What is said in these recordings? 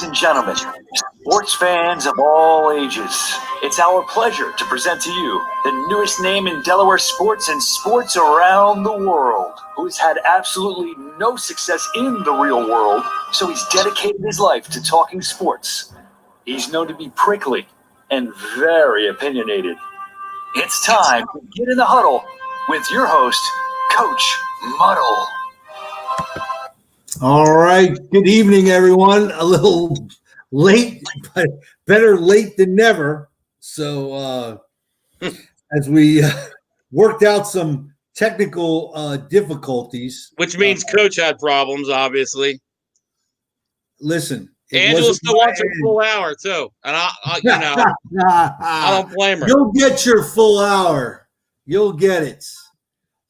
and gentlemen, sports fans of all ages, it's our pleasure to present to you the newest name in Delaware sports and sports around the world, who has had absolutely no success in the real world, so he's dedicated his life to talking sports. He's known to be prickly and very opinionated. It's time to get in the huddle with your host, Coach Muddle. All right. Good evening, everyone. A little late, but better late than never. So as we worked out some technical difficulties. Which means Coach had problems, obviously. Listen. Angela still wants her full hour, too. And, I don't blame her. You'll get your full hour. You'll get it.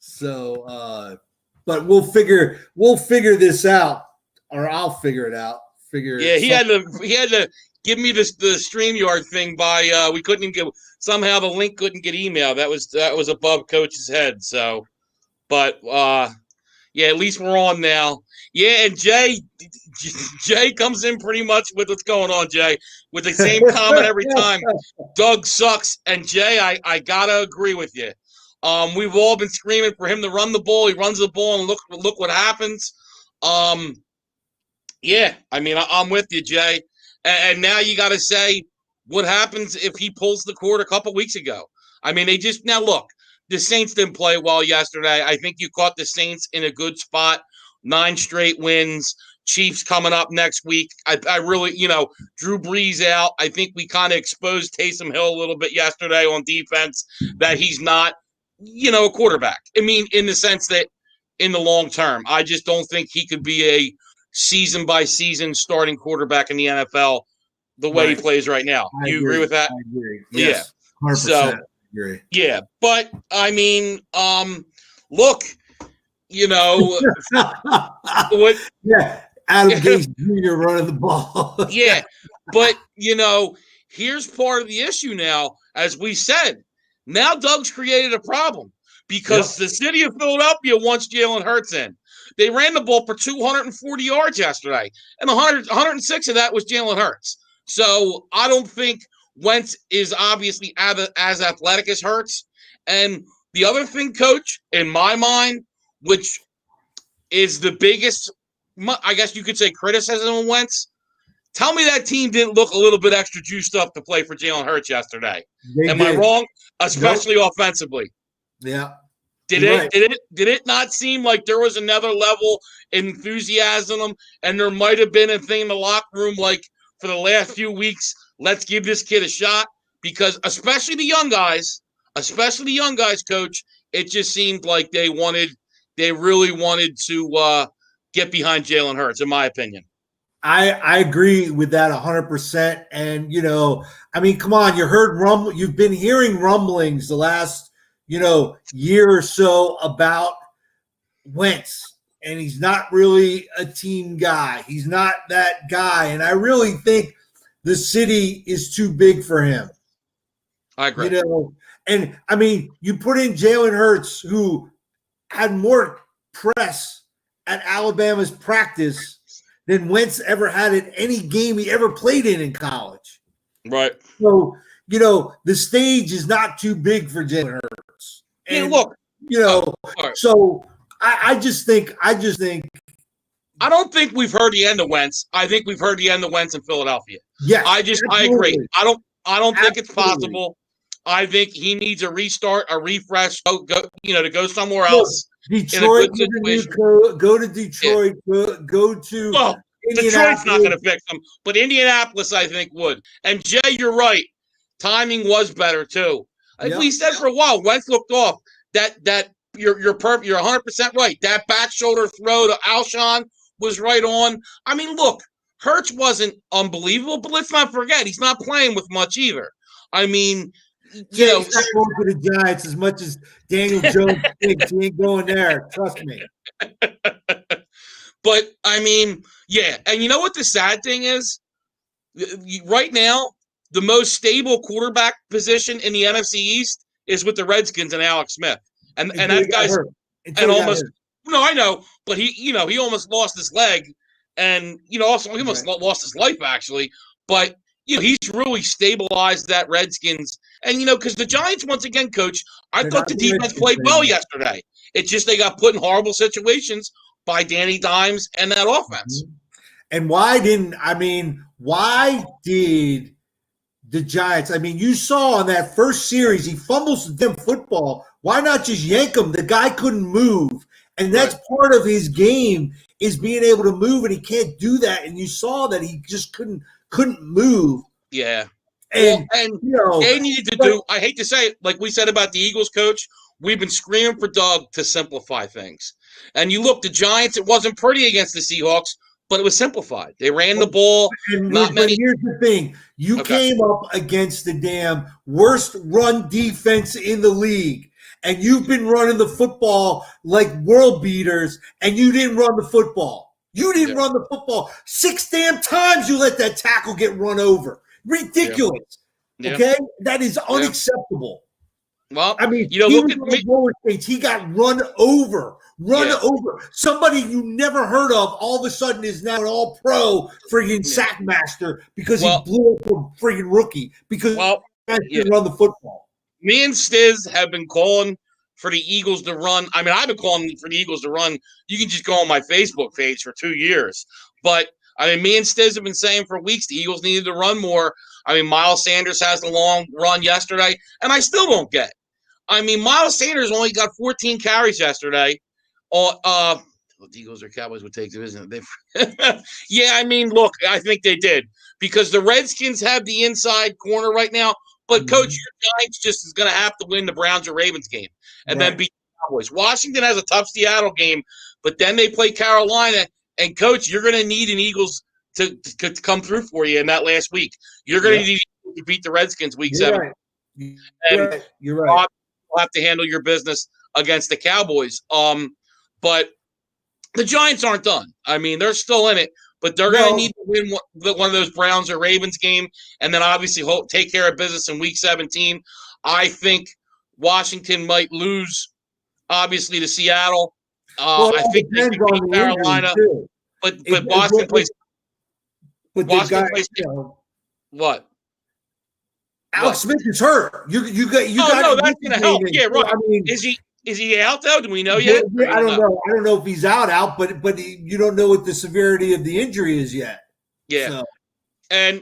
So, but we'll figure this out, or I'll figure it out. He had to give me the StreamYard thing by we couldn't even get, somehow the link couldn't get emailed. That was above Coach's head. So, but at least we're on now. Yeah, and Jay comes in pretty much with what's going on, Jay, with the same comment every time. Doug sucks, and Jay, I gotta agree with you. We've all been screaming for him to run the ball. He runs the ball, and look what happens. I'm with you, Jay. And now you got to say what happens if he pulls the cord a couple weeks ago. I mean, look, the Saints didn't play well yesterday. I think you caught the Saints in a good spot. 9 straight wins. Chiefs coming up next week. I really, Drew Brees out. I think we kind of exposed Taysom Hill a little bit yesterday on defense that he's not, a quarterback. I mean, in the sense that in the long term, I just don't think he could be a season-by-season starting quarterback in the NFL the way he plays right now. You agree with that? I agree. Yes, yeah. 100% So, agree. Yeah, but, I mean, look, what? Yeah, Adam Gase Jr. running the ball. Yeah, but, here's part of the issue now. As we said, now Doug's created a problem because the city of Philadelphia wants Jalen Hurts in. They ran the ball for 240 yards yesterday, and 106 of that was Jalen Hurts. So I don't think Wentz is obviously as athletic as Hurts. And the other thing, Coach, in my mind, which is the biggest, I guess you could say, criticism of Wentz, tell me that team didn't look a little bit extra juiced up to play for Jalen Hurts yesterday. Am I wrong? Especially offensively. Yeah. Did it not seem like there was another level of enthusiasm, and there might have been a thing in the locker room like for the last few weeks, let's give this kid a shot? Because especially the young guys, Coach, it just seemed like they really wanted to get behind Jalen Hurts, in my opinion. I agree with that 100%. And, come on, you've been hearing rumblings the last, year or so about Wentz, and he's not really a team guy. He's not that guy. And I really think the city is too big for him. I agree. And I mean, you put in Jalen Hurts, who had more press at Alabama's practice than Wentz ever had in any game he ever played in college. Right. So, the stage is not too big for Jalen Hurts. And, look. So I just think. I don't think we've heard the end of Wentz. I think we've heard the end of Wentz in Philadelphia. Yeah. I agree. I don't think it's possible. I think he needs a restart, a refresh, to go somewhere else. Detroit, go to Detroit, go to. Well, Detroit's not going to fix them, but Indianapolis, I think, would. And Jay, you're right. Timing was better too. Like we said for a while, Wentz looked off. That you're perfect. You're 100% right. That back shoulder throw to Alshon was right on. I mean, look, Hurts wasn't unbelievable, but let's not forget he's not playing with much either. I mean. He's not going to the Giants as much as Daniel Jones thinks. He ain't going there. Trust me. But, I mean, yeah. And you know what the sad thing is? Right now, the most stable quarterback position in the NFC East is with the Redskins and Alex Smith. And that guy's – and almost – no, I know. But he almost lost his leg And, also he almost lost his life, actually. But, he's really stabilized that Redskins. And, because the Giants, once again, Coach, I thought the defense played well yesterday. It's just they got put in horrible situations by Danny Dimes and that offense. And why did the Giants, you saw in that first series, he fumbles the damn football. Why not just yank him? The guy couldn't move. And that's part of his game is being able to move, and he can't do that. And you saw that he just couldn't move. Yeah. And, they needed to do, I hate to say it, like we said about the Eagles, Coach, we've been screaming for Doug to simplify things. And you look, the Giants, it wasn't pretty against the Seahawks, but it was simplified. They ran the ball. But here's the thing. You came up against the damn worst run defense in the league, and you've been running the football like world beaters, and you didn't run the football. You didn't run the football. 6 damn times you let that tackle get run over. Ridiculous. Yeah. Okay? That is unacceptable. Well, look at the lower states. He got run over. Over. Somebody you never heard of all of a sudden is now an all-pro friggin' sack master because he blew up a friggin' rookie because he didn't run the football. Me and Stiz have been calling for the Eagles to run. I've been calling for the Eagles to run. You can just go on my Facebook page for 2 years. But, me and Stiz have been saying for weeks the Eagles needed to run more. Miles Sanders has the long run yesterday, and I still don't get it. Miles Sanders only got 14 carries yesterday. The Eagles or Cowboys would take division. Look, I think they did because the Redskins have the inside corner right now. But, Coach, your Giants just is going to have to win the Browns or Ravens game and then beat the Cowboys. Washington has a tough Seattle game, but then they play Carolina. And, Coach, you're going to need an Eagles to come through for you in that last week. You're going to need to beat the Redskins week 7. Right. You're right. You'll have to handle your business against the Cowboys. But the Giants aren't done. They're still in it, but they're going to need to win one of those Browns or Ravens game, and then obviously take care of business in Week 17. I think Washington might lose, obviously, to Seattle. I think they can beat Carolina, but Boston plays. But Boston plays. What? Alex Smith is hurt. You got. No, that's going to help. Yeah, right. Is he out though? Do we know yet? I don't know. I don't know if he's out, but you don't know what the severity of the injury is yet. Yeah. So. And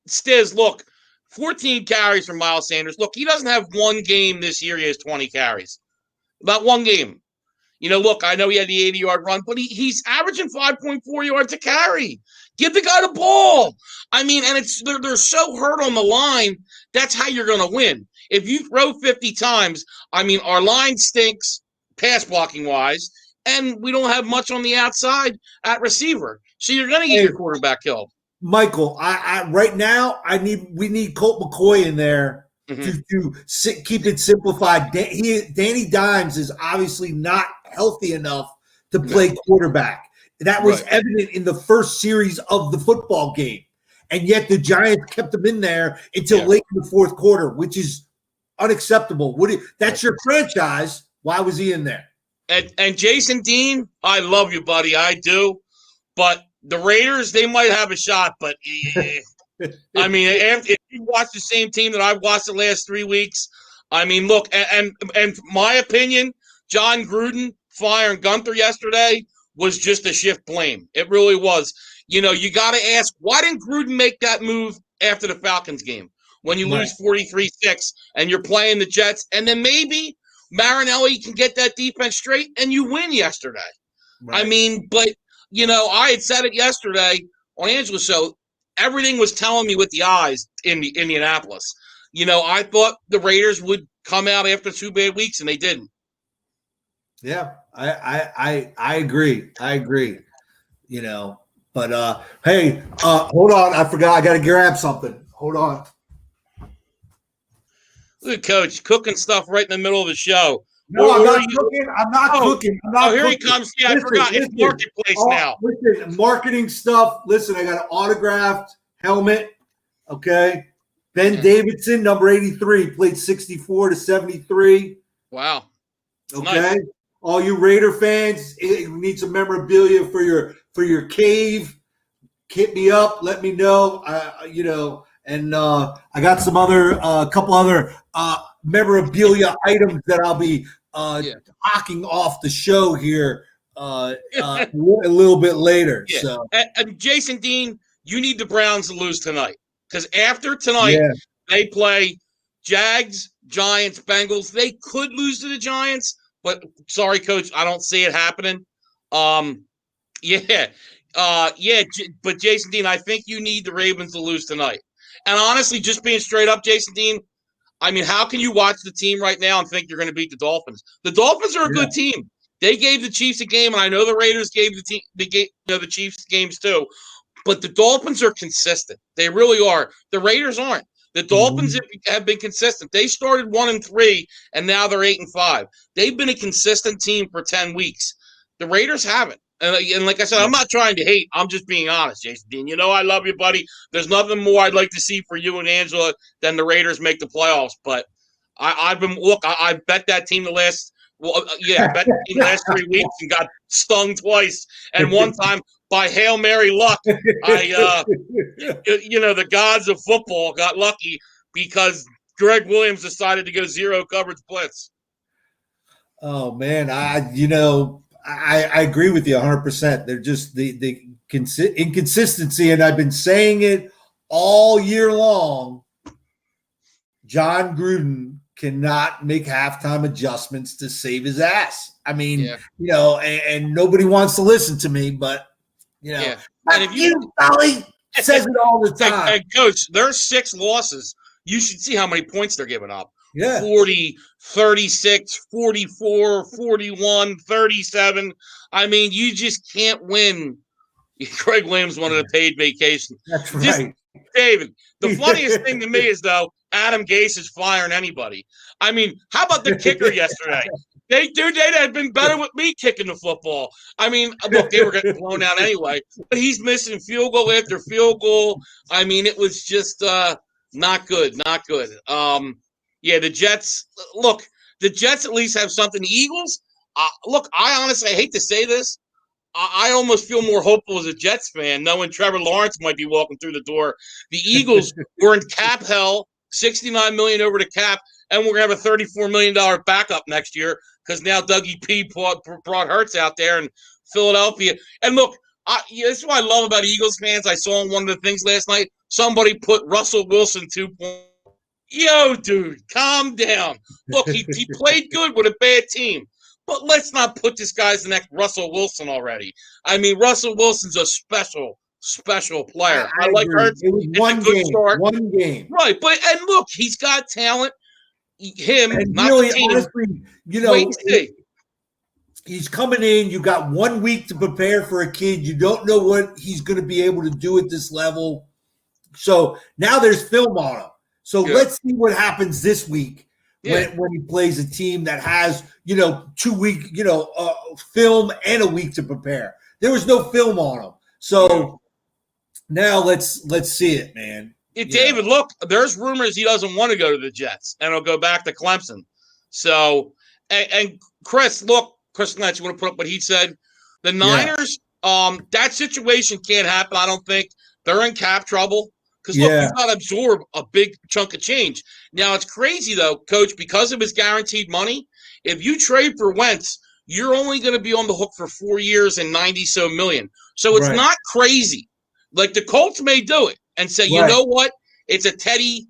Stiz, look, 14 carries from Miles Sanders. Look, he doesn't have one game this year. He has 20 carries. About one game. Look, I know he had the 80-yard run, but he's averaging 5.4 yards a carry. Give the guy the ball. And they're so hurt on the line. That's how you're going to win. If you throw 50 times, our line stinks pass blocking wise, and we don't have much on the outside at receiver. So you're going to get your quarterback killed. Michael, I right now we need Colt McCoy in there to keep it simplified. Danny Dimes is obviously not healthy enough to play quarterback. That was evident in the first series of the football game. And yet the Giants kept him in there until late in the fourth quarter, which is unacceptable. That's your franchise. Why was he in there? And Jason Dean, I love you, buddy. I do. But the Raiders, they might have a shot. But, if you watch the same team that I've watched the last 3 weeks, look, and my opinion, John Gruden firing Gunther yesterday was just a shift blame. It really was. You got to ask, why didn't Gruden make that move after the Falcons game when you lose 43-6 and you're playing the Jets? And then maybe Marinelli can get that defense straight and you win yesterday. Right. But, I had said it yesterday on Angela's show. Everything was telling me with the eyes in Indianapolis. I thought the Raiders would come out after 2 bad weeks, and they didn't. Yeah, I agree. But hey, hold on. I forgot. I got to grab something. Hold on. Look at Coach cooking stuff right in the middle of the show. No, I'm not cooking. I'm not cooking. Here he comes. Yeah, I forgot. It's Marketplace now. Listen, marketing stuff. Listen, I got an autographed helmet. Okay. Ben Davidson, number 83, played 64-73. Wow. Okay. Nice. All you Raider fans, you need some memorabilia for for your cave, hit me up. Let me know. And I got some other, couple other memorabilia items that I'll be hawking off the show here a little bit later. Yeah. So, and Jason Dean, you need the Browns to lose tonight because after tonight they play Jags, Giants, Bengals. They could lose to the Giants, but sorry, Coach, I don't see it happening. But Jason Dean, I think you need the Ravens to lose tonight. And honestly, just being straight up, Jason Dean, I mean, how can you watch the team right now and think you're going to beat the Dolphins? The Dolphins are a good team. They gave the Chiefs a game, and I know the Raiders gave the Chiefs games too. But the Dolphins are consistent. They really are. The Raiders aren't. The Dolphins have been consistent. They started 1-3, and now they're 8-5. They've been a consistent team for 10 weeks. The Raiders haven't. And like I said, I'm not trying to hate. I'm just being honest, Jason Dean. You know I love you, buddy. There's nothing more I'd like to see for you and Angela than the Raiders make the playoffs. But I bet that team the last I bet the team the last 3 weeks and got stung twice. And one time by Hail Mary luck, the gods of football got lucky because Greg Williams decided to go zero coverage blitz. Oh man, I agree with you 100%. They're just the inconsistency, and I've been saying it all year long. John Gruden cannot make halftime adjustments to save his ass. I mean, and nobody wants to listen to me, but and if you, Dolly, says it all the time. And Coach, there's 6 losses. You should see how many points they're giving up. Yeah. 40, 36, 44, 41, 37. I mean, you just can't win. Greg Williams wanted a paid vacation. That's right. David, the funniest thing to me is, though, Adam Gase is firing anybody. I mean, how about the kicker yesterday? They had been better with me kicking the football. I mean, look, they were getting blown out anyway, but he's missing field goal after field goal. I mean, it was just not good. The Jets, look, the Jets at least have something. The Eagles, look, I honestly hate to say this. I almost feel more hopeful as a Jets fan knowing Trevor Lawrence might be walking through the door. The Eagles were in cap hell, $69 million over the cap, and we're going to have a $34 million backup next year because now Dougie P brought Hurts out there in Philadelphia. And look, this is what I love about Eagles fans. I saw in one of the things last night, somebody put Russell Wilson 2.0. Yo, dude, calm down. Look, he played good with a bad team. But let's not put this guy as the next Russell Wilson already. I mean, Russell Wilson's a special player. I like Hurts. It was one game. Right, and look, he's got talent. Him, and not really, the team. Honestly, he's coming in. You got 1 week to prepare for a kid. You don't know what he's going to be able to do at this level. So now there's film on him. So let's see what happens this week. When he plays a team that has, 2 week, film and a week to prepare. There was no film on him. So now let's see it, man. David, look, there's rumors he doesn't want to go to the Jets and he'll go back to Clemson. So, and Chris Lynch, you want to put up what he said? The Niners, that situation can't happen. I don't think they're in cap trouble. Because, look, you've got to absorb a big chunk of change. Now, it's crazy, though, Coach, because of his guaranteed money, if you trade for Wentz, you're only going to be on the hook for 4 years and 90-so million. So it's not crazy. Like, the Colts may do it and say, you know what? It's a Teddy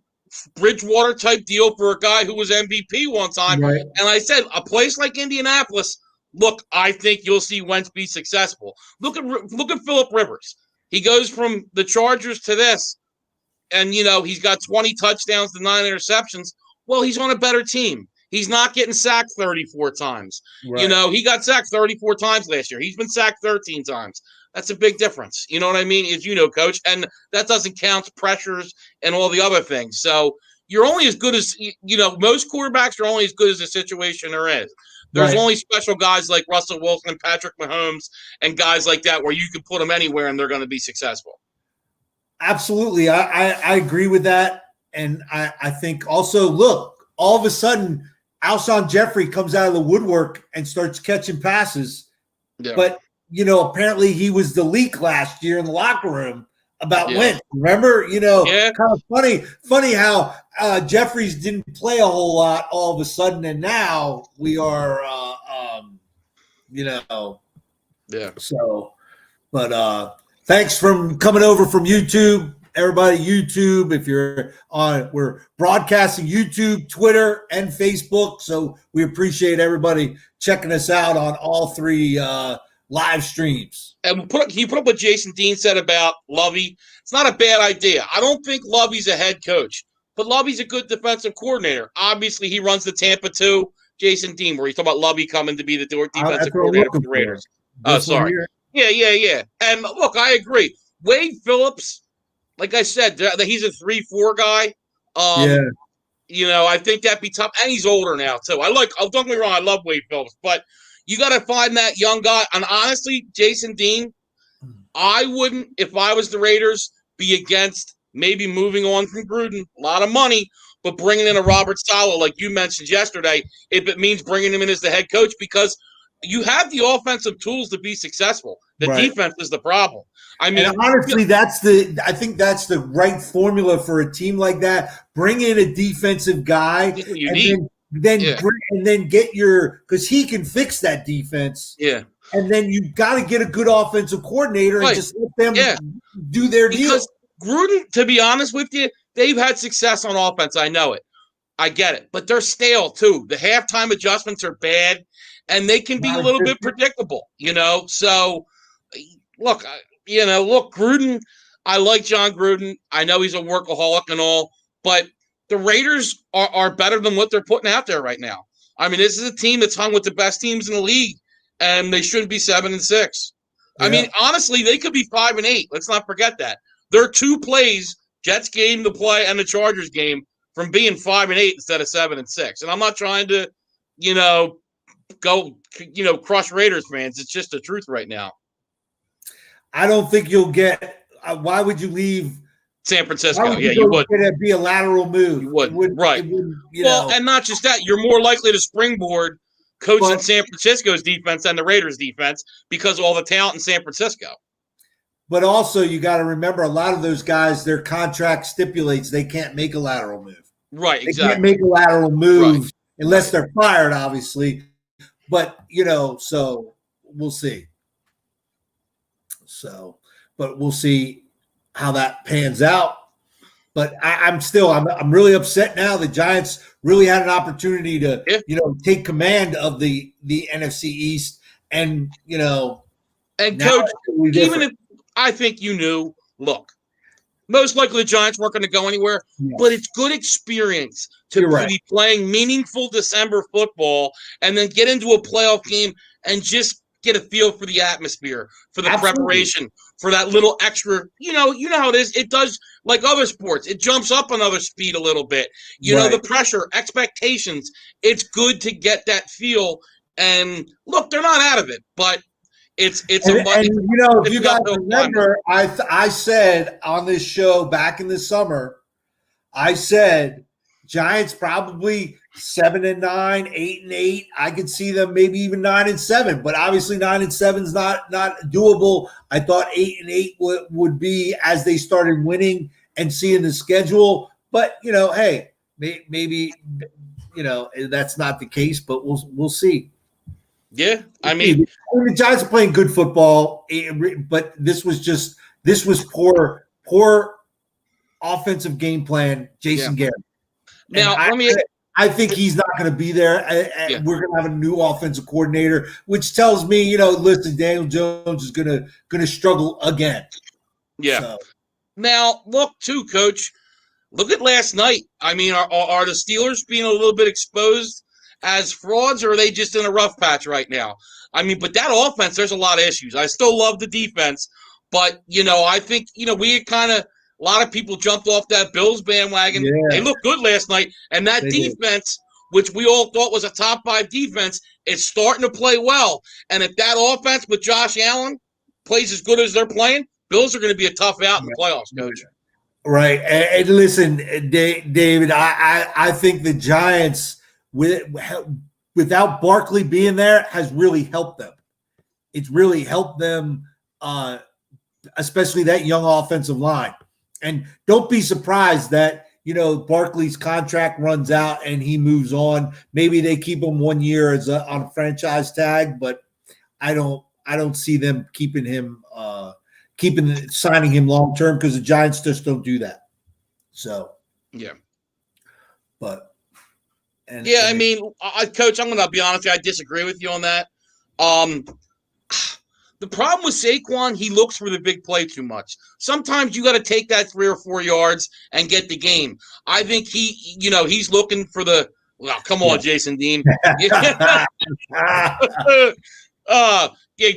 Bridgewater type deal for a guy who was MVP one time. Right. And I said, a place like Indianapolis, look, I think you'll see Wentz be successful. Look at Phillip Rivers. He goes from the Chargers to this. And, he's got 20 touchdowns to 9 interceptions. Well, he's on a better team. He's not getting sacked 34 times. Right. He got sacked 34 times last year. He's been sacked 13 times. That's a big difference. You know what I mean? As you know, Coach. And that doesn't count pressures and all the other things. So you're only as good as, most quarterbacks are only as good as the situation they're in. There's only special guys like Russell Wilson and Patrick Mahomes and guys like that where you can put them anywhere and they're going to be successful. Absolutely. I agree with that. And I think also, look, all of a sudden, Alshon Jeffrey comes out of the woodwork and starts catching passes. Yeah. But apparently he was the leak last year in the locker room about Wentz. Remember, kind of funny how Jeffries didn't play a whole lot all of a sudden, and now we are, So, but thanks for coming over from YouTube. Everybody, YouTube, if you're on, we're broadcasting YouTube, Twitter, and Facebook. So we appreciate everybody checking us out on all three live streams. And can you put up what Jason Dean said about Lovey? It's not a bad idea. I don't think Lovey's a head coach, but Lovey's a good defensive coordinator. Obviously, he runs the Tampa 2, Jason Dean, where he's talking about Lovey coming to be the defensive coordinator for the Raiders. Oh, sorry. Yeah. And look, I agree. Wade Phillips, like I said, he's a 3-4 guy. I think that'd be tough. And he's older now, too. Don't get me wrong, I love Wade Phillips, but you got to find that young guy. And honestly, Jason Dean, I wouldn't, if I was the Raiders, be against maybe moving on from Gruden. A lot of money, but bringing in a Robert Saleh, like you mentioned yesterday, if it means bringing him in as the head coach, because you have the offensive tools to be successful. The defense is the problem. I mean, and honestly, I think that's the right formula for a team like that. Bring in a defensive guy, then get because he can fix that defense. Yeah, and then you got to get a good offensive coordinator and just let them do their deal. Because Gruden, to be honest with you, they've had success on offense. I know it. I get it, but they're stale too. The halftime adjustments are bad, and they can be a little bit predictable. So look. Gruden, I like John Gruden. I know he's a workaholic and all, but the Raiders are better than what they're putting out there right now. I mean, this is a team that's hung with the best teams in the league, and they shouldn't be 7-6. Yeah. I mean, honestly, they could be 5-8. Let's not forget that. There are 2 plays, Jets game to play and the Chargers game, from being 5-8 instead of 7-6. And I'm not trying to, crush Raiders fans. It's just the truth right now. I don't think you'll get. Why would you leave San Francisco? You would. It'd be a lateral move. You would, right? And not just that. You're more likely to springboard coaching San Francisco's defense than the Raiders' defense because of all the talent in San Francisco. But also, you got to remember, a lot of those guys, their contract stipulates they can't make a lateral move. Right. Exactly. They can't make a lateral move unless they're fired, obviously. But so we'll see. But we'll see how that pans out. But I'm really upset now. The Giants really had an opportunity to, take command of the NFC East, and And coach, even if I think you knew, look, most likely the Giants weren't going to go anywhere, but it's good experience to be playing meaningful December football and then get into a playoff game and just get a feel for the atmosphere, for the preparation, for that little extra, you know how it is. It does, like other sports, it jumps up another speed a little bit. The pressure, expectations. It's good to get that feel. And look, they're not out of it, but if you guys remember, I said on this show back in the summer, I said Giants probably 7-9, 8-8. I could see them maybe even 9-7, but obviously 9-7 is not doable. I thought 8-8 would be as they started winning and seeing the schedule. But hey, maybe that's not the case. But we'll see. Yeah, I mean the Giants are playing good football, but this was poor offensive game plan. Jason Garrett. Now, I think he's not going to be there. We're going to have a new offensive coordinator, which tells me, listen, Daniel Jones is going to struggle again. Yeah. So. Now, look, too, Coach. Look at last night. I mean, are the Steelers being a little bit exposed as frauds, or are they just in a rough patch right now? I mean, but that offense, there's a lot of issues. I still love the defense, but I think we kind of. A lot of people jumped off that Bills bandwagon. Yeah. They looked good last night. And that defense, which we all thought was a top 5 defense, is starting to play well. And if that offense with Josh Allen plays as good as they're playing, Bills are going to be a tough out in the playoffs, Coach. Right. And listen, David, I think the Giants, without Barkley being there, has really helped them. it's really helped them, especially that young offensive line. And don't be surprised that, Barkley's contract runs out and he moves on. Maybe they keep him 1 year on a franchise tag, but I don't see them signing him long term, because the Giants just don't do that. So yeah. But I mean, Coach, I'm going to be honest with you, I disagree with you on that. The problem with Saquon, he looks for the big play too much. Sometimes you got to take that 3 or 4 yards and get the game. I think he's looking for the – well, come on, Jason Dean.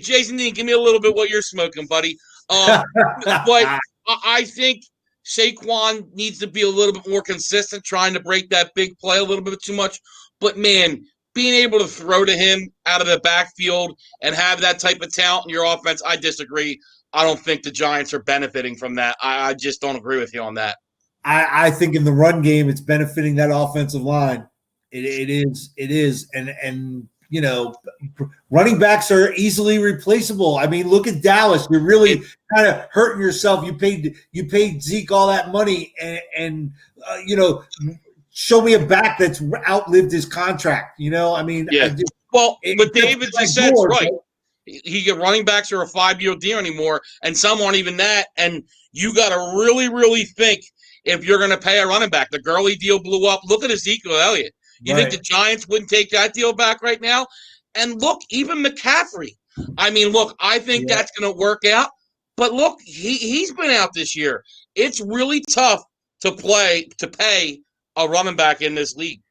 Jason Dean, give me a little bit what you're smoking, buddy. But I think Saquon needs to be a little bit more consistent, trying to break that big play a little bit too much. But, man – being able to throw to him out of the backfield and have that type of talent in your offense, I disagree. I don't think the Giants are benefiting from that. I just don't agree with you on that. I think in the run game, it's benefiting that offensive line. It is. And running backs are easily replaceable. I mean, look at Dallas. You're really kind of hurting yourself. You paid Zeke all that money and show me a back that's outlived his contract. I mean, but David just said it's right. He get running backs are a 5-year deal anymore, and some aren't even that. And you got to really, really think if you're going to pay a running back. The Gurley deal blew up. Look at Ezekiel Elliott. You think the Giants wouldn't take that deal back right now? And look, even McCaffrey. I mean, look, I think that's going to work out. But look, he's been out this year. It's really tough to pay a running back in this league.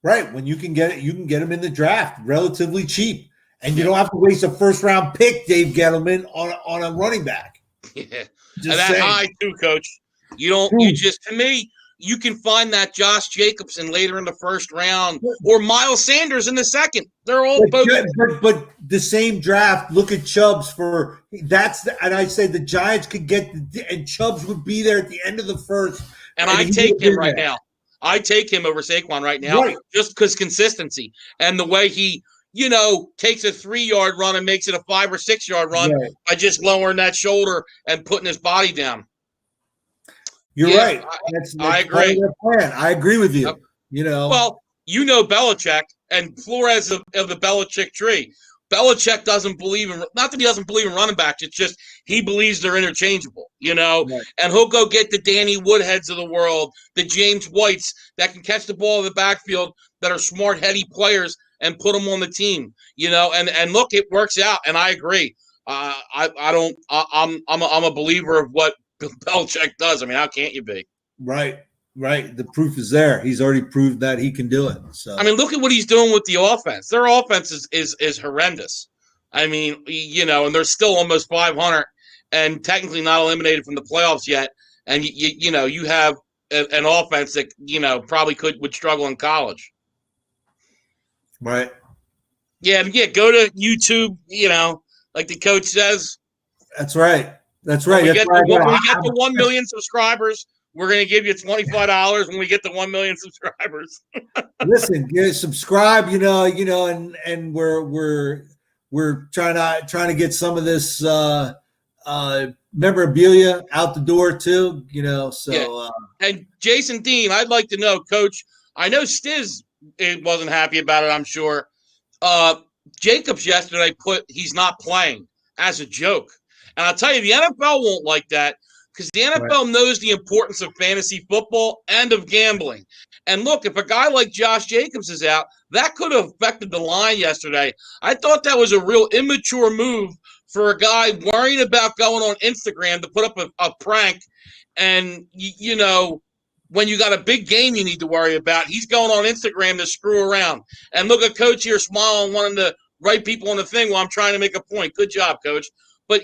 Right. When you can get it, you can get him in the draft relatively cheap. And you don't have to waste a first-round pick, Dave Gettleman, on a running back. Yeah. And that high too, Coach. To me, you can find that Josh Jacobson later in the first round or Miles Sanders in the second. They're all both. But the same draft, look at Chubbs and I say the Giants could get, and Chubbs would be there at the end of the first. And I take him right now. I take him over Saquon right now just because consistency and the way he, takes a 3-yard run and makes it a 5 or 6 yard run by just lowering that shoulder and putting his body down. You're right. I agree. Plan. I agree with you. Well, Belichick and Flores of the Belichick tree. Belichick doesn't believe in – not that he doesn't believe in running backs. It's just he believes they're interchangeable, And he'll go get the Danny Woodheads of the world, the James Whites that can catch the ball in the backfield that are smart, heady players and put them on the team, And look, it works out, and I agree. I'm a believer of what Belichick does. I mean, how can't you be? Right. The proof is there. He's already proved that he can do it. So I mean, look at what he's doing with the offense. Their offense is horrendous. I mean, and they're still almost 500 and technically not eliminated from the playoffs yet. And you have an offense that probably would struggle in college. Right. Yeah. Go to YouTube. Like the coach says. That's right. When we get the 1 million subscribers, we're going to give you $25 when we get to 1 million subscribers. Listen, subscribe, and we're trying to get some of this memorabilia out the door too, So and Jason Dean, I'd like to know, Coach. I know Stiz wasn't happy about it. I'm sure. Jacobs yesterday he's not playing as a joke, and I'll tell you, the NFL won't like that. Because the NFL knows the importance of fantasy football and of gambling. And look, if a guy like Josh Jacobs is out, that could have affected the line yesterday. I thought that was a real immature move for a guy worrying about going on Instagram to put up a prank. And, when you got a big game you need to worry about, he's going on Instagram to screw around. And look at Coach here smiling, wanting to write people on the thing while I'm trying to make a point. Good job, Coach. But,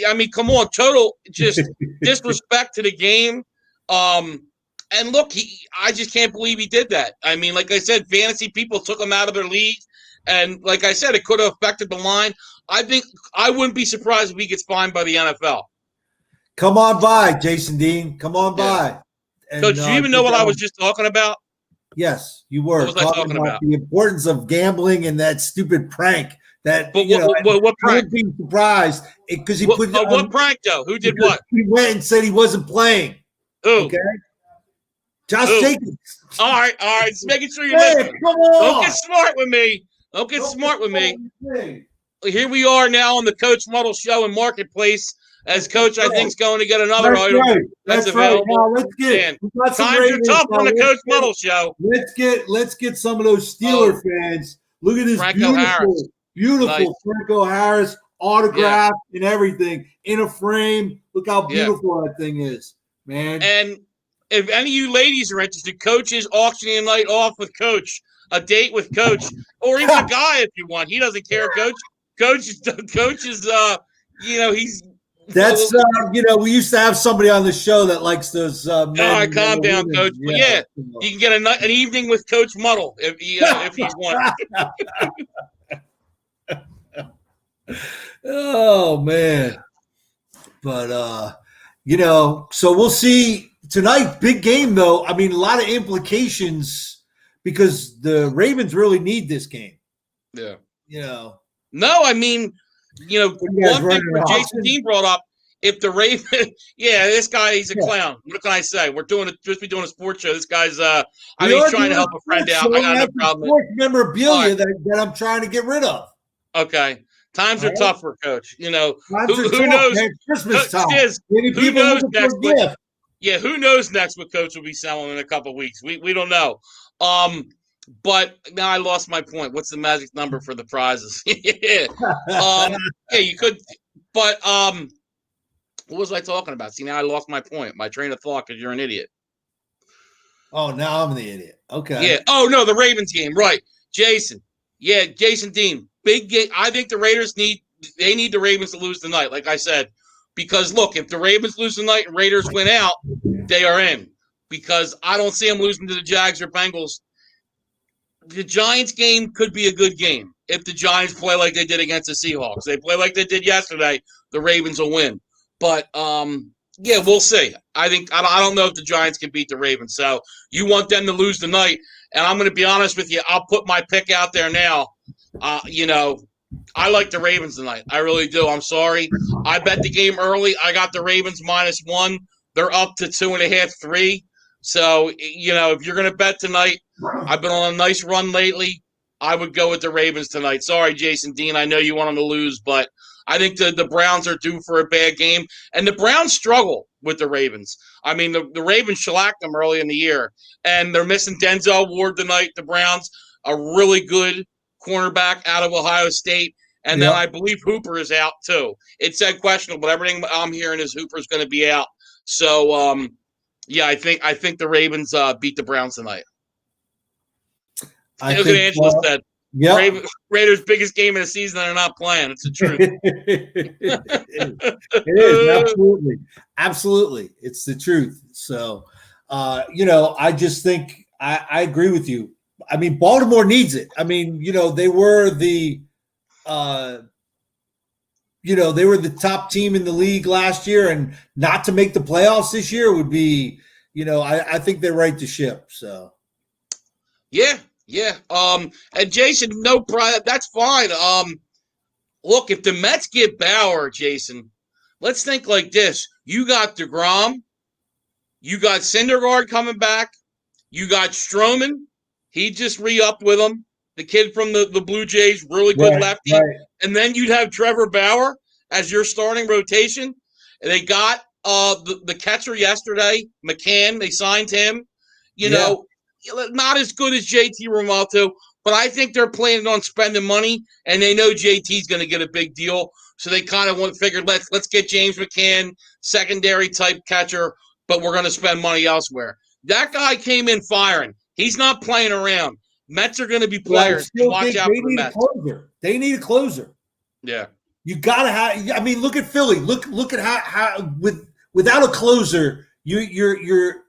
I mean, come on, total just disrespect to the game. And, look, I just can't believe he did that. I mean, like I said, fantasy people took him out of their league. And, like I said, it could have affected the line. I think I wouldn't be surprised if he gets fined by the NFL. Come on by, Jason Dean. Come on by. And, Coach, do you even know what I was just talking about? Yes, you were. What was I talking about? The importance of gambling and that stupid prank that But you know, what prank? don't be surprised because he What, put what prank though? Who did what? He went and said he wasn't playing. Who? Okay, Josh Who? Jacobs. All right. Just making sure you're Hey, listening. come on! Don't get smart with me. Don't get smart with me. Here we are now on the Coach Muddle Show in Marketplace. As Coach, I think, is going to get another That's item right. that's Right. available. Now let's get Times are tough on the Coach Muddle Show. Let's get some of those Steeler fans. Look at this Franco Harris. beautiful Nice. Franco Harris autograph and everything in a frame. Look how beautiful that thing is, man. And if any of you ladies are interested, Coach is auctioning a night off with Coach, a date with Coach, or even a guy if you want. He doesn't care, Coach. Coach is he's. That's we used to have somebody on the show that likes those. All right, calm down, Coach. But you can get an evening with Coach Muddle if he's one. Oh man, but so we'll see tonight. Big game though. I mean, a lot of implications because the Ravens really need this game. Yeah. No, I mean, one thing for Jason Dean brought up, if the Ravens, this guy, he's a clown. What can I say? We're supposed to be doing a sports show. This guy's, he's trying to help a friend out. I got no problem. Sports memorabilia that I'm trying to get rid of. Okay. Times are tough for Coach. Who knows? Man, Christmas time. Who knows next? Who knows next what Coach will be selling in a couple of weeks? We don't know. But now I lost my point. What's the magic number for the prizes? You could. But what was I talking about? See, now I lost my point, my train of thought, because you're an idiot. Oh, now I'm the idiot. Okay. Yeah. Oh no, the Ravens game, right? Jason. Yeah, Jason Dean. Big game. I think the Raiders need the Ravens to lose tonight, like I said, because look, if the Ravens lose tonight and Raiders win out, they are in. Because I don't see them losing to the Jags or Bengals. The Giants game could be a good game if the Giants play like they did against the Seahawks. They play like they did yesterday, the Ravens will win. But we'll see. I don't know if the Giants can beat the Ravens. So you want them to lose tonight, and I'm going to be honest with you. I'll put my pick out there now. I like the Ravens tonight. I really do. I'm sorry. I bet the game early. I got the Ravens -1. They're up to 2.5, 3. So, if you're going to bet tonight, I've been on a nice run lately. I would go with the Ravens tonight. Sorry, Jason Dean. I know you want them to lose, but I think the Browns are due for a bad game. And the Browns struggle with the Ravens. I mean, the Ravens shellacked them early in the year. And they're missing Denzel Ward tonight, the Browns. A really good cornerback out of Ohio State. And then I believe Hooper is out too. It said questionable, but everything I'm hearing is Hooper's going to be out. So, I think the Ravens beat the Browns tonight. Look at Angela said. Yeah, Raiders' biggest game of the season, they're not playing. It's the truth. It is absolutely. It's the truth. So, I just think I agree with you. I mean, Baltimore needs it. I mean, they were the top team in the league last year, and not to make the playoffs this year would be, I think they right to ship. So, yeah. And Jason, no problem. That's fine. Look, if the Mets get Bauer, Jason, let's think like this: you got DeGrom, you got Syndergaard coming back, you got Stroman. He just re-upped with him. The kid from the Blue Jays, really good lefty. Right. And then you'd have Trevor Bauer as your starting rotation. And they got the catcher yesterday, McCann. They signed him. Not as good as JT Realmuto, but I think they're planning on spending money, and they know JT's going to get a big deal. So they kind of figured, let's get James McCann, secondary type catcher, but we're going to spend money elsewhere. That guy came in firing. He's not playing around. Mets are going to be players. Watch out for the Mets. They need a closer. Yeah. You got to have. I mean, look at Philly. Look at how without a closer, you're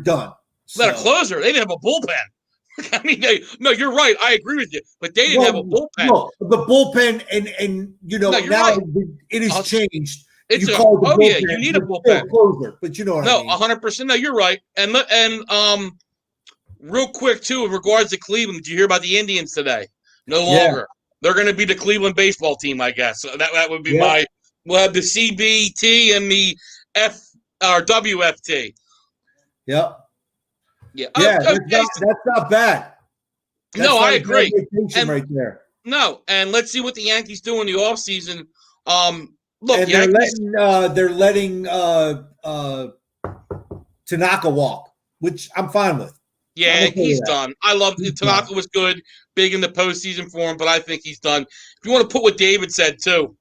done. Without a closer, they didn't have a bullpen. I mean, you're right. I agree with you, but they didn't have a bullpen. No, the bullpen, and now right. It has changed. You need a bullpen closer, but you know what I mean. 100%. No, you're right. And real quick too, in regards to Cleveland, did you hear about the Indians today? No longer. They're going to be the Cleveland baseball team, I guess. So that would be my. We'll have the CBT and the F or WFT. Yep. Yeah. Yeah, Okay. that's not bad. That's No, not I a bad agree. vacation right there. No, and let's see what the Yankees do in the offseason. Look, And Yankees. they're letting Tanaka walk, which I'm fine with. Yeah, okay he's done. I love Tanaka was good, big in the postseason for him, but I think he's done. If you want to put what David said too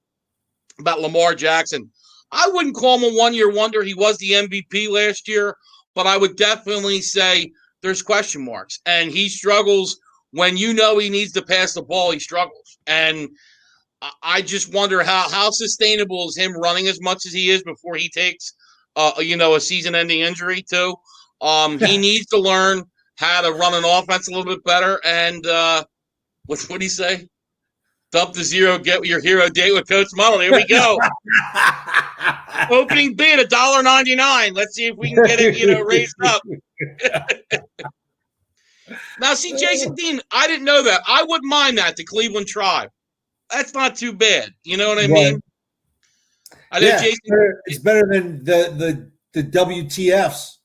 about Lamar Jackson, I wouldn't call him a one-year wonder. He was the MVP last year, but I would definitely say there's question marks, and he struggles when you know he needs to pass the ball. He struggles, and I just wonder how sustainable is him running as much as he is before he takes a season-ending injury too. He needs to learn how to run an offense a little bit better. And what do you say? Dump the zero, get your hero date with Coach Muddle. Here we go. Opening bid $1.99. Let's see if we can get it, raised up. Now, see, Jason Dean, I didn't know that. I wouldn't mind that, the Cleveland Tribe. That's not too bad. You know what I mean? I know Jason. It's better than the WTFs.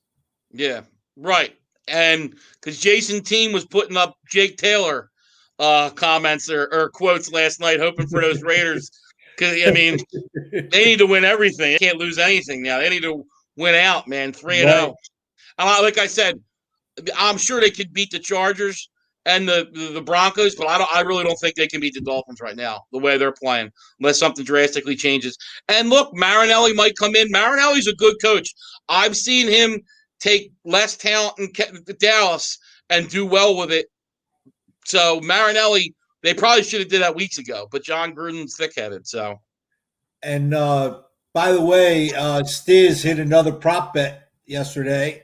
Yeah, right. And because Jason Team was putting up Jake Taylor comments or quotes last night, hoping for those Raiders. Because, I mean, they need to win everything. They can't lose anything now. They need to win out, man, 3-0. And like I said, I'm sure they could beat the Chargers and the Broncos, but I really don't think they can beat the Dolphins right now, the way they're playing, unless something drastically changes. And look, Marinelli might come in. Marinelli's a good coach. I've seen him take less talent in Dallas and do well with it. So Marinelli, they probably should have did that weeks ago, but John Gruden's thick-headed. So, and by the way, Stiz hit another prop bet yesterday.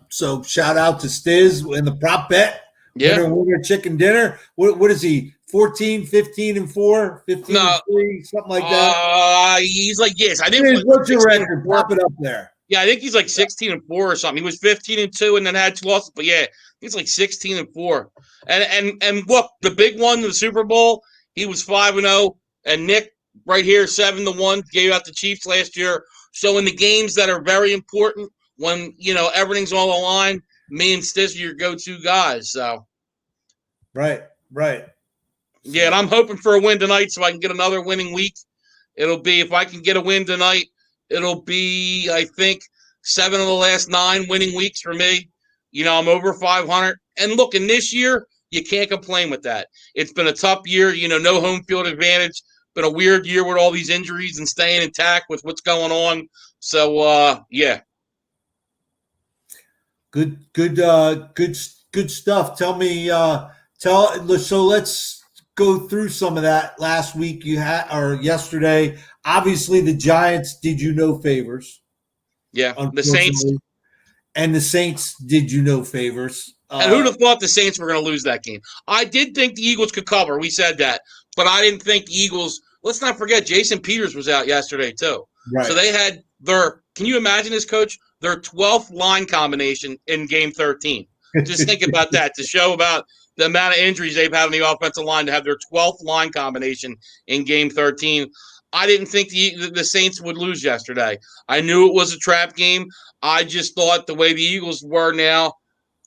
So shout out to Stiz in the prop bet. Yeah. Winner chicken dinner. What is he? 14, 15, and 4? 15 and 3, something like that? He's like, yes. I think Stiz, what's your record? Pop it up there. Yeah, I think he's like 16 and 4 or something. He was 15 and 2 and then had 2 losses. But yeah, he's like 16 and 4. And look, the big one, the Super Bowl, he was 5-0. And Nick right here, 7-1, gave out the Chiefs last year. So in the games that are very important, when everything's all aligned, me and Stiz are your go-to guys. So right. Yeah, and I'm hoping for a win tonight so I can get another winning week. It'll be, if I can get a win tonight, it'll be, I think, 7 of the last 9 winning weeks for me. I'm over 500. And look, in this year, you can't complain with that. It's been a tough year, no home field advantage. Been a weird year with all these injuries and staying intact with what's going on. So, yeah. Good stuff. Tell me, so let's go through some of that last week or yesterday. Obviously, the Giants did you no favors. Yeah, the Saints. And the Saints did you no favors. And who'd have thought the Saints were going to lose that game? I did think the Eagles could cover. We said that. But I didn't think the Eagles – let's not forget, Jason Peters was out yesterday too. Right. So they had can you imagine this, Coach? Their 12th line combination in Game 13. Just think about that, to show about the amount of injuries they've had on the offensive line, to have their 12th line combination in Game 13. I didn't think the Saints would lose yesterday. I knew it was a trap game. I just thought the way the Eagles were now,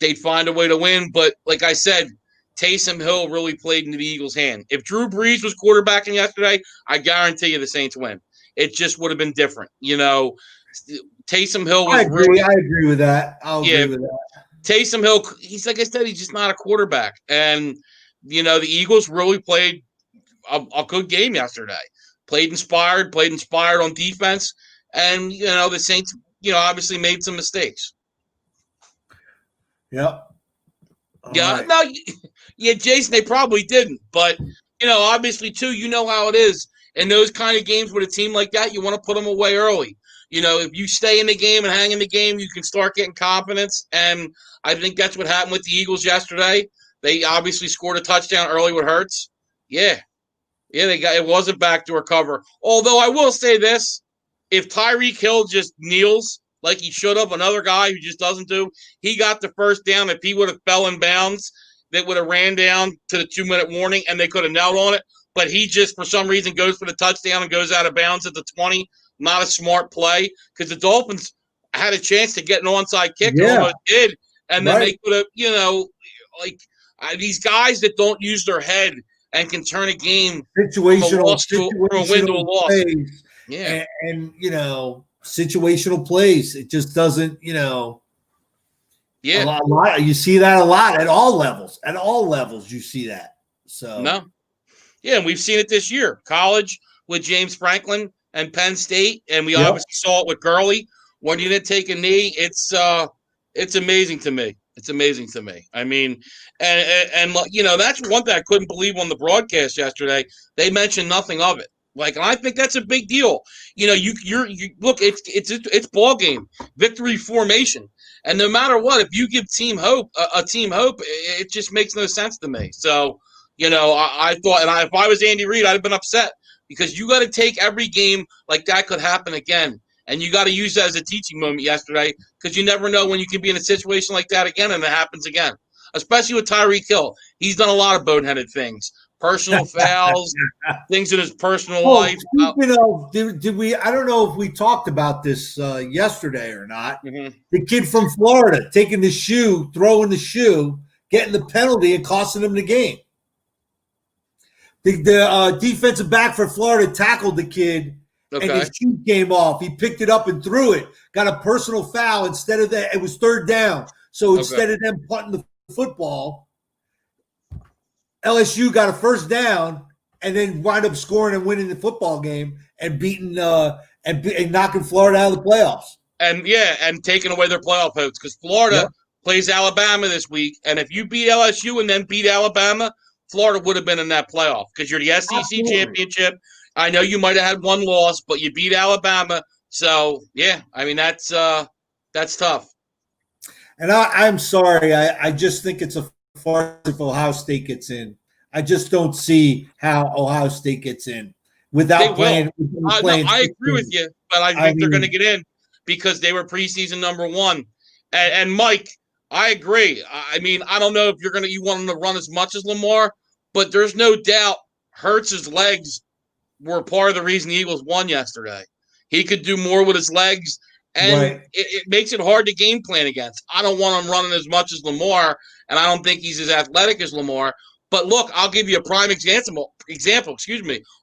they'd find a way to win. But like I said, Taysom Hill really played into the Eagles' hand. If Drew Brees was quarterbacking yesterday, I guarantee you the Saints win. It just would have been different. Taysom Hill was I agree with that. I'll agree with that. Taysom Hill, he's like I said, he's just not a quarterback. And, the Eagles really played a good game yesterday. Played inspired on defense. And, the Saints, obviously made some mistakes. Yep. Right. No, Jason, they probably didn't. But, obviously, too, how it is. In those kind of games with a team like that, you want to put them away early. If you stay in the game and hang in the game, you can start getting confidence. And I think that's what happened with the Eagles yesterday. They obviously scored a touchdown early with Hurts. Yeah, it was a backdoor cover. Although I will say this, if Tyreek Hill just kneels like he should have, another guy who just doesn't do, he got the first down. If he would have fell in bounds, that would have ran down to the 2-minute warning and they could have knelt on it. But he just, for some reason, goes for the touchdown and goes out of bounds at the 20. Not a smart play because the Dolphins had a chance to get an onside kick and almost did. And then they could have, these guys that don't use their head and can turn a game situational from a win to a loss. Plays. Yeah. And situational plays. It just doesn't, Yeah. A lot. You see that a lot at all levels. At all levels, you see that. So no. Yeah, and we've seen it this year. College with James Franklin and Penn State, and we obviously saw it with Gurley. When you didn't take a knee, it's amazing to me. It's amazing to me. I mean, and that's one thing I couldn't believe on the broadcast yesterday. They mentioned nothing of it. And I think that's a big deal. You look, it's ball game, victory formation, and no matter what, if you give a team hope, it just makes no sense to me. So, I thought, if I was Andy Reid, I'd have been upset because you got to take every game like that could happen again. And you got to use that as a teaching moment yesterday because you never know when you can be in a situation like that again and it happens again, especially with Tyreek Hill. He's done a lot of boneheaded things, personal fouls, things in his personal life. Did we – I don't know if we talked about this yesterday or not. Mm-hmm. The kid from Florida taking the shoe, throwing the shoe, getting the penalty and costing him the game. The defensive back for Florida tackled the kid. Okay. And his shoe came off. He picked it up and threw it. Got a personal foul instead of that. It was third down. So instead of them punting the football, LSU got a first down and then wind up scoring and winning the football game and beating and knocking Florida out of the playoffs. And taking away their playoff hopes because Florida plays Alabama this week. And if you beat LSU and then beat Alabama, Florida would have been in that playoff because you're the SEC championship. I know you might have had one loss, but you beat Alabama. So, I mean, that's tough. And I'm sorry. I just think it's a farce if Ohio State gets in. I just don't see how Ohio State gets in without playing. I agree with you, but I think they're going to get in because they were preseason number one. And Mike, I agree. I mean, I don't know if you want them to run as much as Lamar, but there's no doubt Hurts's legs were part of the reason the Eagles won yesterday. He could do more with his legs, and it makes it hard to game plan against. I don't want him running as much as Lamar, and I don't think he's as athletic as Lamar. But look, I'll give you a prime example.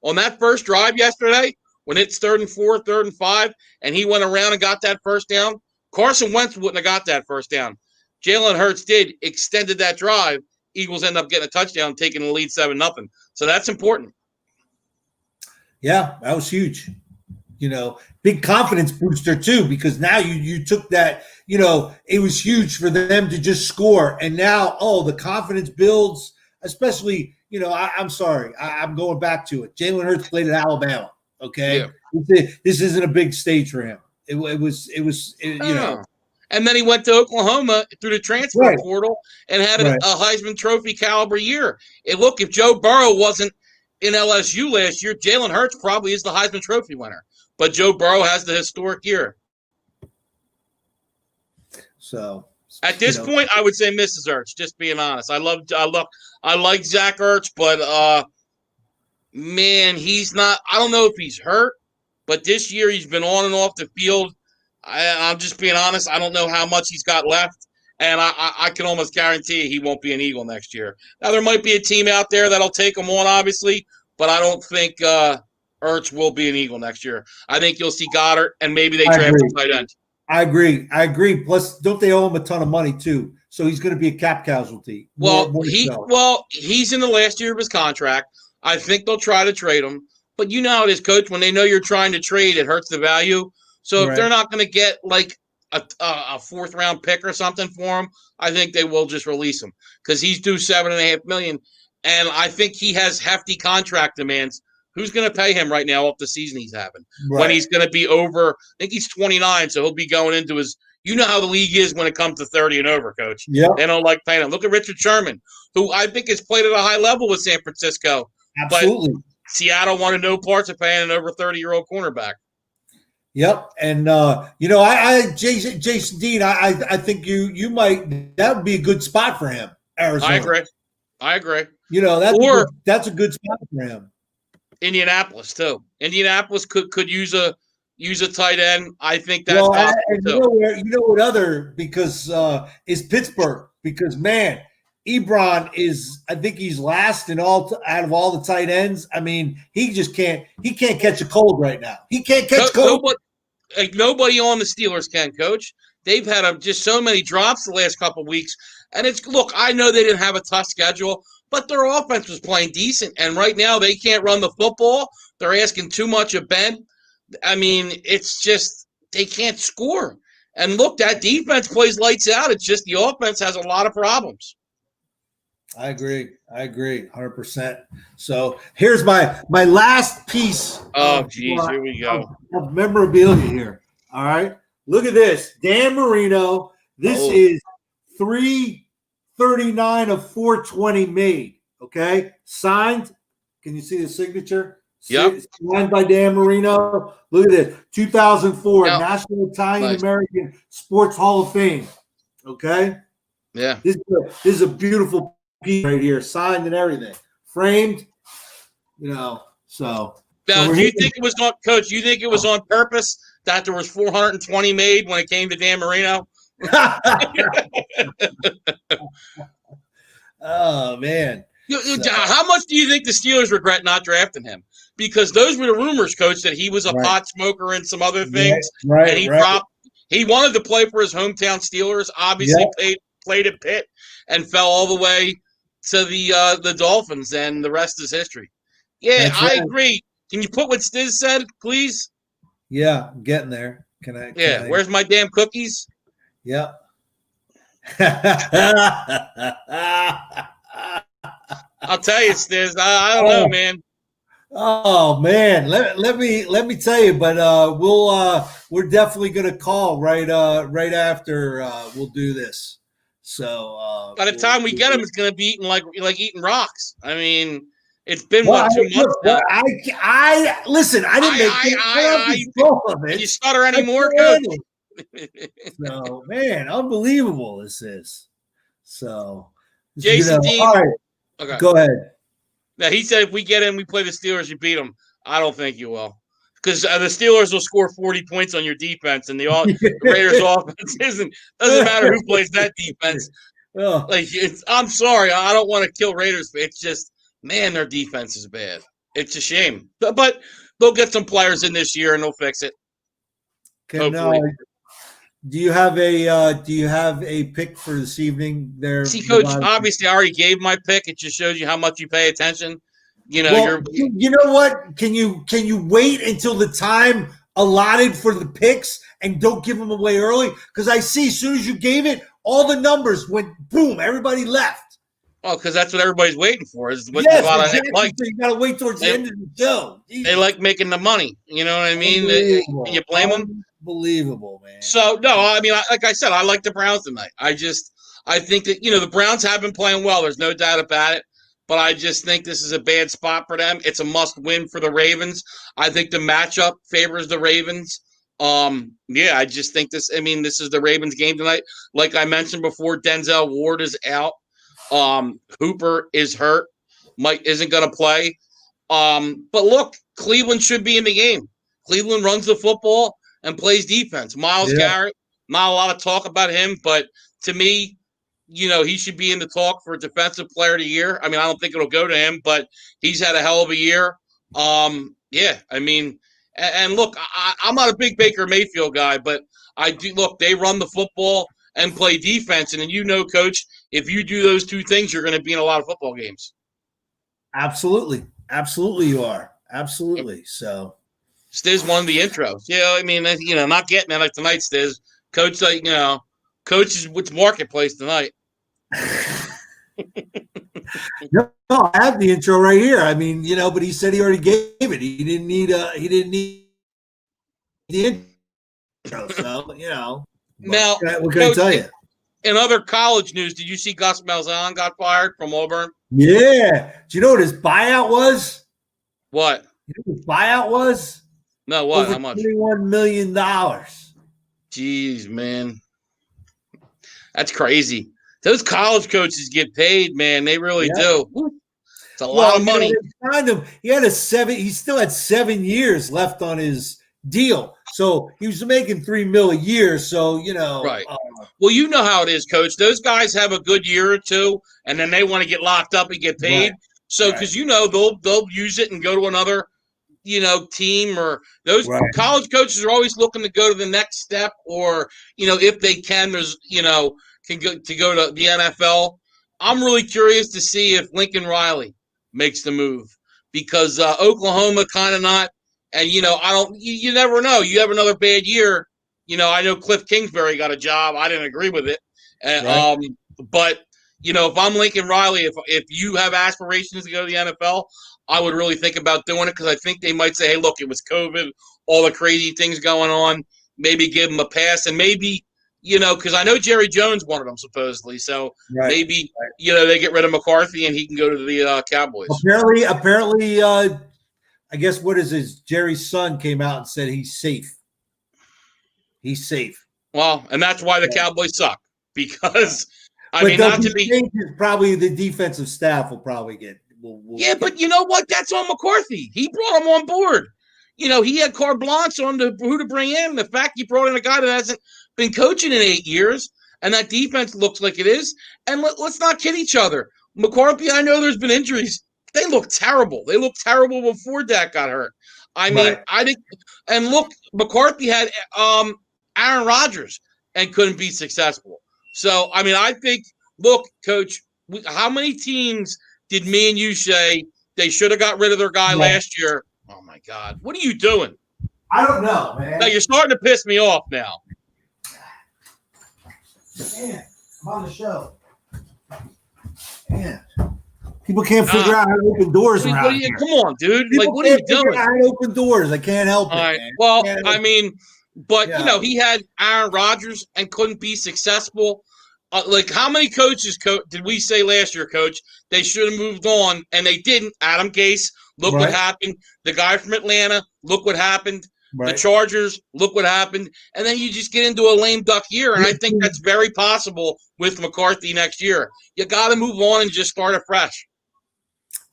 On that first drive yesterday, when it's 3rd and 4, 3rd and 5, and he went around and got that first down, Carson Wentz wouldn't have got that first down. Jalen Hurts extended that drive. Eagles end up getting a touchdown, taking the lead 7-0. So that's important. Yeah, that was huge. Big confidence booster too, because now you took that, it was huge for them to just score. And now, the confidence builds, especially, I'm sorry. I'm going back to it. Jalen Hurts played at Alabama. Okay. Yeah. This isn't a big stage for him. It was. And then he went to Oklahoma through the transfer portal and had a Heisman Trophy caliber year. And look, if Joe Burrow wasn't in LSU last year, Jalen Hurts probably is the Heisman Trophy winner. But Joe Burrow has the historic year. So at this point, I would say Mrs. Ertz, just being honest. I like Zach Ertz, but man, he's not. I don't know if he's hurt, but this year he's been on and off the field. I'm just being honest. I don't know how much he's got left, and I can almost guarantee he won't be an Eagle next year. Now, there might be a team out there that'll take him on, obviously, but I don't think Ertz will be an Eagle next year. I think you'll see Goddard, and maybe they draft a tight end. I agree. Plus, don't they owe him a ton of money, too? So he's going to be a cap casualty. He's in the last year of his contract. I think they'll try to trade him. But you know how it is, Coach. When they know you're trying to trade, it hurts the value. So if they're not going to get like a fourth-round pick or something for him, I think they will just release him because he's due $7.5 million, and I think he has hefty contract demands. Who's going to pay him right now off the season he's having? When he's going to be over, I think he's 29, so he'll be going into his. You know how the league is when it comes to 30 and over, Coach. Yeah, they don't like paying him. Look at Richard Sherman, who I think has played at a high level with San Francisco. Absolutely. But Seattle wanted no parts of paying an over 30-year-old cornerback. Yep, and Jason Dean, I think you might, that would be a good spot for him. Arizona. I agree. You know, that's a good spot for him. Indianapolis too. Indianapolis could use a tight end. I think that's possible and too. you know what other because is Pittsburgh, because man, Ebron is, I think he's last in out of all the tight ends. I mean, he can't catch a cold right now. He can't catch cold. Nobody on the Steelers can, Coach. They've had just so many drops the last couple of weeks. And I know they didn't have a tough schedule, but their offense was playing decent. And right now they can't run the football. They're asking too much of Ben. I mean, it's just they can't score. And look, that defense plays lights out. It's just the offense has a lot of problems. I agree 100%. So here's my last piece. Oh, geez, here we go. Of memorabilia here. All right. Look at this. Dan Marino. This is 339 of 420 made. Okay. Signed. Can you see the signature? Yep. Signed by Dan Marino. Look at this. 2004 National Italian American Sports Hall of Fame. Okay. Yeah. This is a beautiful piece right here, signed and everything, framed. You know, so. Now, do you think it was on, Coach? You think it was on purpose that there was 420 made when it came to Dan Marino? Oh man! How much do you think the Steelers regret not drafting him? Because those were the rumors, Coach, that he was a pot smoker and some other things, and he dropped. He wanted to play for his hometown Steelers. Obviously, played at Pitt and fell all the way to the Dolphins, and the rest is history. Yeah, I agree. Can you put what Stiz said, please? Yeah, I'm getting there. Can I? Where's my damn cookies? Yep. I'll tell you, Stiz. I don't know, man. Oh man, let me tell you, but we're definitely gonna call right after we'll do this. So by the time we get him, it's gonna be eating like eating rocks. I mean, it's been 2 months now. I listen. I didn't make Can you stutter anymore, Coach? So man, unbelievable this is. So Jason Dean. All right, okay. Go ahead. Now he said if we get in, we play the Steelers, you beat them. I don't think you will, because the Steelers will score 40 points on your defense, and the Raiders' offense doesn't matter who plays that defense. Oh. I'm sorry, I don't want to kill Raiders. It's just, man, their defense is bad. It's a shame, but they'll get some players in this year and they'll fix it. Hopefully. Do you have a pick for this evening there? See, Coach, obviously I already gave my pick. It just shows you how much you pay attention. You know, you know what? Can you wait until the time allotted for the picks and don't give them away early? Because I see as soon as you gave it, all the numbers went boom, everybody left. Oh, because that's what everybody's waiting for. Is what exactly. So you got to wait towards the end of the show. Jesus. They like making the money. You know what I mean? Can you blame them? Unbelievable, man. So, no, I mean, like I said, I like the Browns tonight. I think that, the Browns have been playing well. There's no doubt about it. But I just think this is a bad spot for them. It's a must-win for the Ravens. I think the matchup favors the Ravens. I just think this is the Ravens game tonight. Like I mentioned before, Denzel Ward is out. Hooper is hurt. Mike isn't going to play. But look, Cleveland should be in the game. Cleveland runs the football and plays defense. Myles Garrett, not a lot of talk about him, but to me, he should be in the talk for Defensive Player of the Year. I mean, I don't think it'll go to him, but he's had a hell of a year. And look, I'm not a big Baker Mayfield guy, but I do look, they run the football and play defense. And Coach, if you do those two things, you're going to be in a lot of football games. Absolutely. Absolutely you are. Absolutely. So Stiz won the intro. Not getting that like tonight, Stiz. Coach, Coach is with Marketplace tonight. No, I have the intro right here. I mean, but he said he already gave it. He didn't need the intro. So, Now, what can I tell you? In other college news, did you see Gus Malzahn got fired from Auburn? Yeah. Do you know what his buyout was? What? You know what his buyout was? No, what? Over How much? $21 million. Jeez, man. That's crazy. Those college coaches get paid, man. They really do. It's a lot of money. He still had 7 years left on his deal. So he was making $3 million a year. So, right. Well, you know how it is, Coach. Those guys have a good year or two, and then they want to get locked up and get paid. Right. So, because they'll use it and go to another, team, or those college coaches are always looking to go to the next step, or if they can, there's can go to the NFL. I'm really curious to see if Lincoln Riley makes the move, because Oklahoma kind of not. And, you never know. You have another bad year. I know Cliff Kingsbury got a job. I didn't agree with it. But, if I'm Lincoln Riley, if you have aspirations to go to the NFL, I would really think about doing it, because I think they might say, hey, look, it was COVID, all the crazy things going on. Maybe give them a pass. And maybe, because I know Jerry Jones wanted him supposedly. So maybe, they get rid of McCarthy and he can go to the Cowboys. Apparently, I guess Jerry's son came out and said he's safe. He's safe. Well, and that's why the Cowboys suck, because not to be probably the defensive staff will probably get. But you know what? That's on McCarthy. He brought him on board. He had carte blanche on who to bring in. The fact he brought in a guy that hasn't been coaching in 8 years, and that defense looks like it is. And let's not kid each other. McCarthy, I know there's been injuries. They look terrible. They looked terrible before Dak got hurt. I think, and look, McCarthy had Aaron Rodgers and couldn't be successful. So, I think, look, Coach, how many teams did me and you say they should have got rid of their guy last year? Oh, my God. What are you doing? I don't know, man. Now, you're starting to piss me off now. Man, I'm on the show. Man. People can't figure out how to open doors around here. Come on, dude. What are you doing? How to open doors. I can't help it, man. Well, he had Aaron Rodgers and couldn't be successful. How many coaches did we say last year, Coach, they should have moved on, and they didn't? Adam Gase, look what happened. The guy from Atlanta, look what happened. The Chargers, look what happened. And then you just get into a lame duck year, and I think that's very possible with McCarthy next year. You got to move on and just start afresh.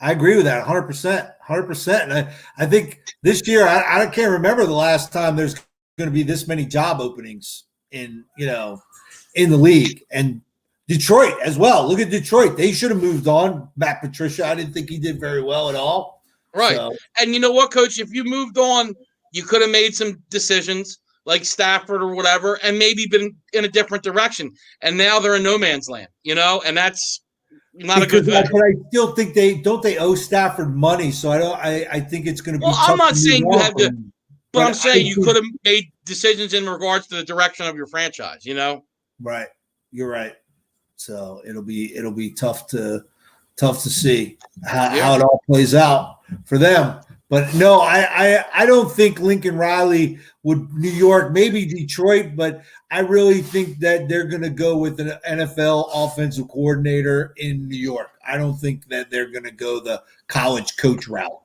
I agree with that 100%. 100%. And I think this year, I can't remember the last time there's going to be this many job openings in the league. And Detroit as well. Look at Detroit. They should have moved on. Matt Patricia, I didn't think he did very well at all. Right. So. And you know what, Coach? If you moved on, you could have made some decisions like Stafford or whatever, and maybe been in a different direction. And now they're in no man's land, and that's not a good thing. But I still think they owe Stafford money, so I think it's going to be. Well, I'm not saying you have to, but I'm saying you could have made decisions in regards to the direction of your franchise. Right, you're right. So it'll be tough to see how it all plays out for them. But no, I don't think Lincoln Riley would New York, maybe Detroit, but I really think that they're going to go with an NFL offensive coordinator in New York. I don't think that they're going to go the college coach route.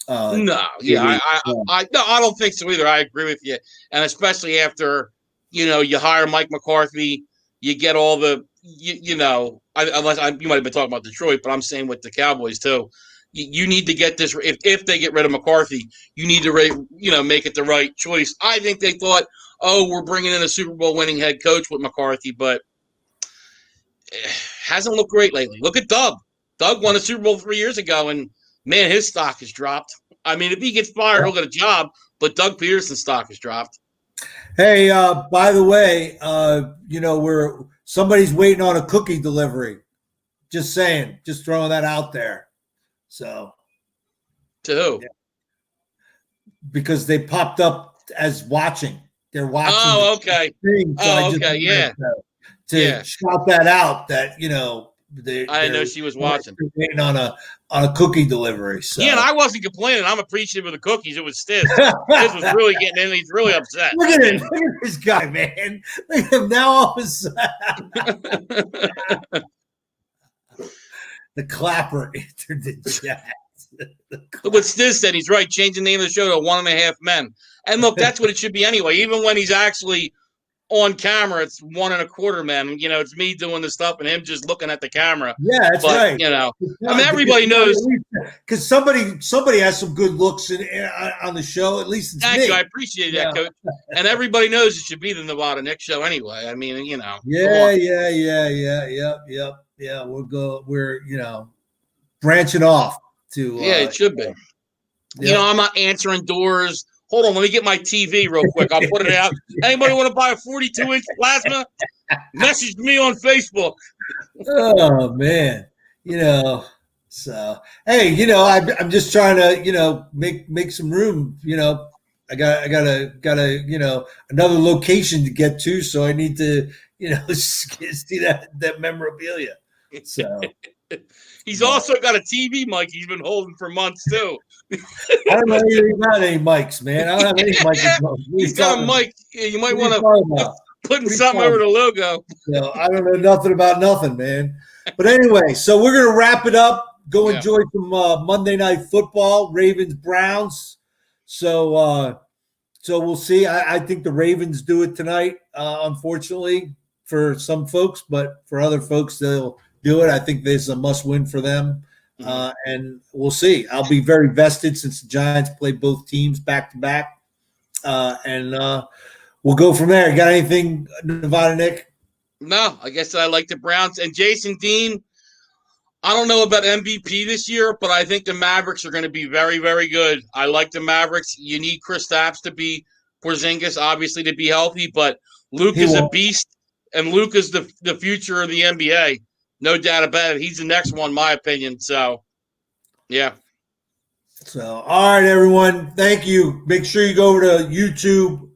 I don't think so either. I agree with you, and especially after you hire Mike McCarthy, you get all the you might have been talking about Detroit, but I'm saying with the Cowboys too. You need to get this. If they get rid of McCarthy, you need to make it the right choice. I think they thought, we're bringing in a Super Bowl winning head coach with McCarthy, but it hasn't looked great lately. Look at Doug. Doug won a Super Bowl 3 years ago, and man, his stock has dropped. If he gets fired, he'll get a job, but Doug Peterson's stock has dropped. Hey, by the way, somebody's waiting on a cookie delivery. Just saying, just throwing that out there. So, to who? Yeah. Because they popped up as watching. They're watching. Oh, okay. To shout that out, that I didn't know she was watching. Waiting on a cookie delivery. So. Yeah, and I wasn't complaining. I'm appreciative of the cookies. It was Stiz. Stiz was really getting in. He's really upset. Look at him. Look at this guy, man. Look at him now. All of a sudden. The clapper entered the chat. Look what Stiz said. He's right. Change the name of the show to 1.5 Men. And look, that's what it should be anyway. Even when he's actually on camera, it's 1 1/4 man. You know, it's me doing the stuff and him just looking at the camera. Yeah, that's right. You know, I mean, everybody knows. Because somebody has some good looks on the show. At least it's Thank me. you. I appreciate that, Coach. And everybody knows it should be the Nevada Nick show anyway. I mean, you know. Yeah. We're branching off to. It should be. You know, I'm not answering doors. Hold on, let me get my TV real quick. I'll put it out. Anybody want to buy a 42-inch plasma? Message me on Facebook. Oh man, So hey, I'm just trying to make some room. I got another location to get to, so I need to see that memorabilia. So. He's also got a TV mic he's been holding for months too. I don't know anything about any mics, man. I don't have any mics. He's got a mic. You might want to put something over the logo. I don't know nothing about nothing, man. But anyway, so we're gonna wrap it up. Go enjoy some Monday Night Football, Ravens Browns. So we'll see. I think the Ravens do it tonight. Unfortunately for some folks, but for other folks they'll do it. I think there's a must-win for them, and we'll see. I'll be very vested since the Giants play both teams back-to-back, and we'll go from there. You got anything, Nevada Nick? No, I guess I like the Browns. And Jason Dean, I don't know about MVP this year, but I think the Mavericks are going to be very, very good. I like the Mavericks. You need Kristaps to be Porzingis, obviously, to be healthy, but Luke is a beast, and Luke is the future of the NBA. No doubt about it. He's the next one, in my opinion. So, yeah. So, all right, everyone. Thank you. Make sure you go over to YouTube,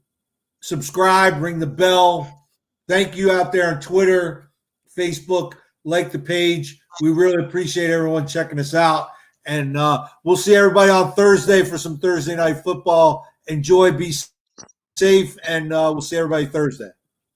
subscribe, ring the bell. Thank you out there on Twitter, Facebook. Like the page. We really appreciate everyone checking us out. And we'll see everybody on Thursday for some Thursday Night Football. Enjoy, be safe, and we'll see everybody Thursday.